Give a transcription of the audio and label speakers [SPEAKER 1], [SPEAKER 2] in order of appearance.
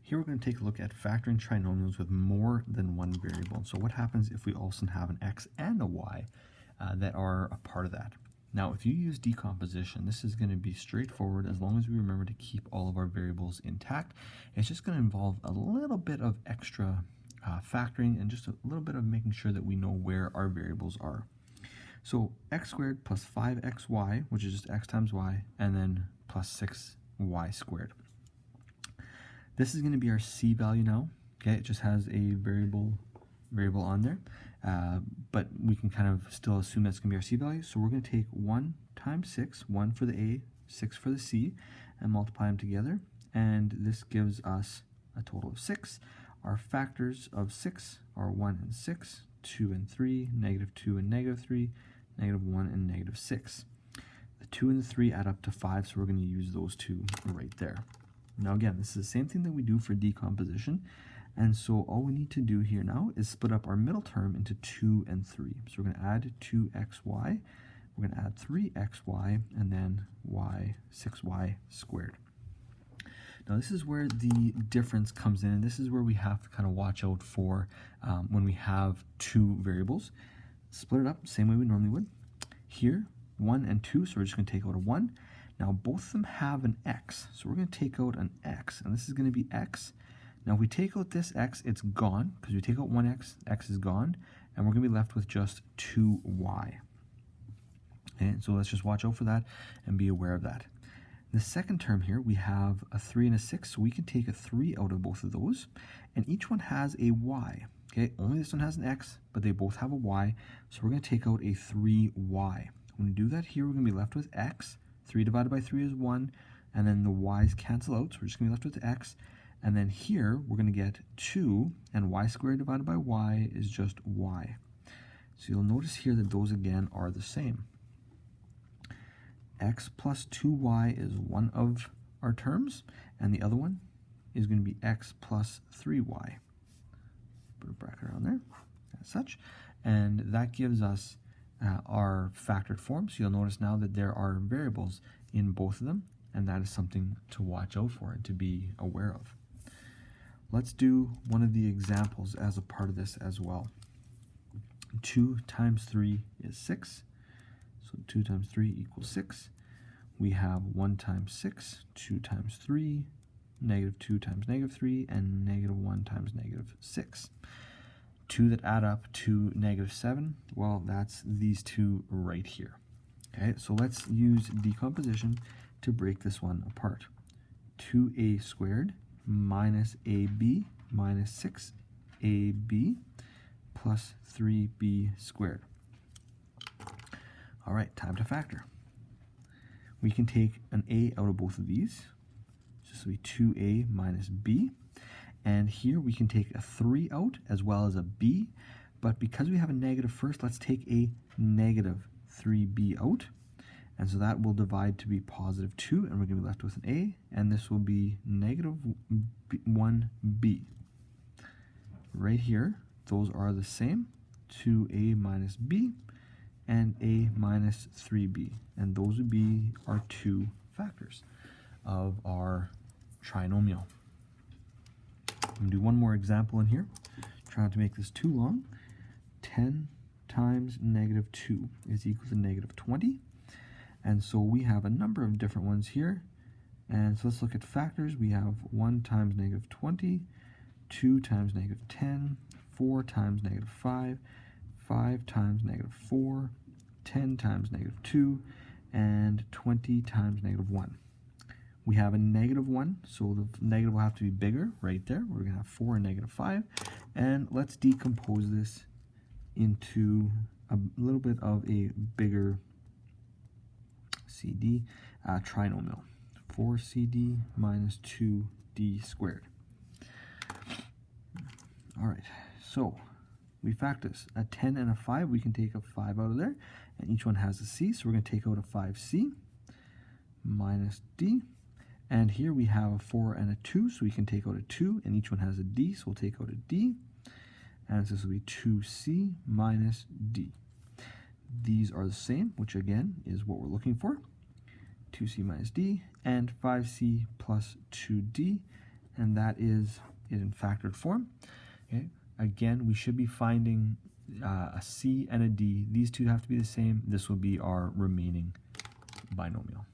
[SPEAKER 1] Here we're going to take a look at factoring trinomials with more than one variable. So what happens if we also have an x and a y that are a part of that? Now, if you use decomposition, this is going to be straightforward as long as we remember to keep all of our variables intact. It's just going to involve a little bit of extra factoring and just a little bit of making sure that we know where our variables are. So x squared plus 5xy, which is just x times y, and then plus 6y squared. This is going to be our c value now. Okay, it just has a variable on there, but we can kind of still assume that's going to be our c value. So we're going to take 1 times 6, 1 for the a, 6 for the c, and multiply them together, and this gives us a total of 6. Our factors of 6 are 1 and 6, 2 and 3, negative 2 and negative 3, negative 1 and negative 6. The 2 and the 3 add up to 5, so we're going to use those two right there. Now again, this is the same thing that we do for decomposition, and so all we need to do here now is split up our middle term into 2 and 3. So we're going to add 2xy, we're going to add 3xy, and then 6y squared. Now this is where the difference comes in, and this is where we have to kind of watch out for when we have two variables. Split it up the same way we normally would. Here, 1 and 2, so we're just going to take out a 1. Now both of them have an x, so we're going to take out an x, and this is going to be x. Now if we take out this x, it's gone, because we take out one x is gone, and we're going to be left with just 2y. And so let's just watch out for that and be aware of that. The second term here, we have a 3 and a 6, so we can take a 3 out of both of those, and each one has a y. Okay, only this one has an x, but they both have a y, so we're going to take out a 3y. When we do that here, we're going to be left with x. 3 divided by 3 is 1, and then the y's cancel out, so we're just going to be left with x. And then here, we're going to get 2, and y squared divided by y is just y. So you'll notice here that those again are the same. X plus 2y is one of our terms, and the other one is going to be x plus 3y. Put a bracket around there, as such, and that gives us our factored form. So you'll notice now that there are variables in both of them, and that is something to watch out for and to be aware of. Let's do one of the examples as a part of this as well. 2 times 3 is 6. So 2 times 3 equals 6. We have 1 times 6, 2 times 3, negative 2 times negative 3, and negative 1 times negative 6. 2 that add up to negative 7, well, that's these two right here. Okay, so let's use decomposition to break this one apart. 2a squared minus ab minus 6ab plus 3b squared. All right, time to factor. We can take an a out of both of these. So this will be 2a minus b. And here we can take a 3 out as well as a b. But because we have a negative first, let's take a negative 3b out. And so that will divide to be positive 2, and we're going to be left with an a. And this will be negative 1b. Right here, those are the same. 2a minus b and a minus 3b. And those would be our two factors of our trinomial. I'm going to do one more example in here. Try not to make this too long. 10 times negative 2 is equal to negative 20. And so we have a number of different ones here. And so let's look at factors. We have 1 times negative 20, 2 times negative 10, 4 times negative 5, 5 times negative 4, 10 times negative 2, and 20 times negative 1. We have a negative 1, so the negative will have to be bigger right there. We're going to have 4 and negative 5. And let's decompose this into a little bit of a bigger CD trinomial. 4CD minus 2D squared. All right, so we factor this. A 10 and a 5, we can take a 5 out of there, and each one has a C, so we're going to take out a 5C minus D. And here we have a 4 and a 2, so we can take out a 2, and each one has a D, so we'll take out a D. And this will be 2C minus D. These are the same, which again is what we're looking for. 2C minus D, and 5C plus 2D, and that is it in factored form. Okay. Again, we should be finding a C and a D. These two have to be the same. This will be our remaining binomial.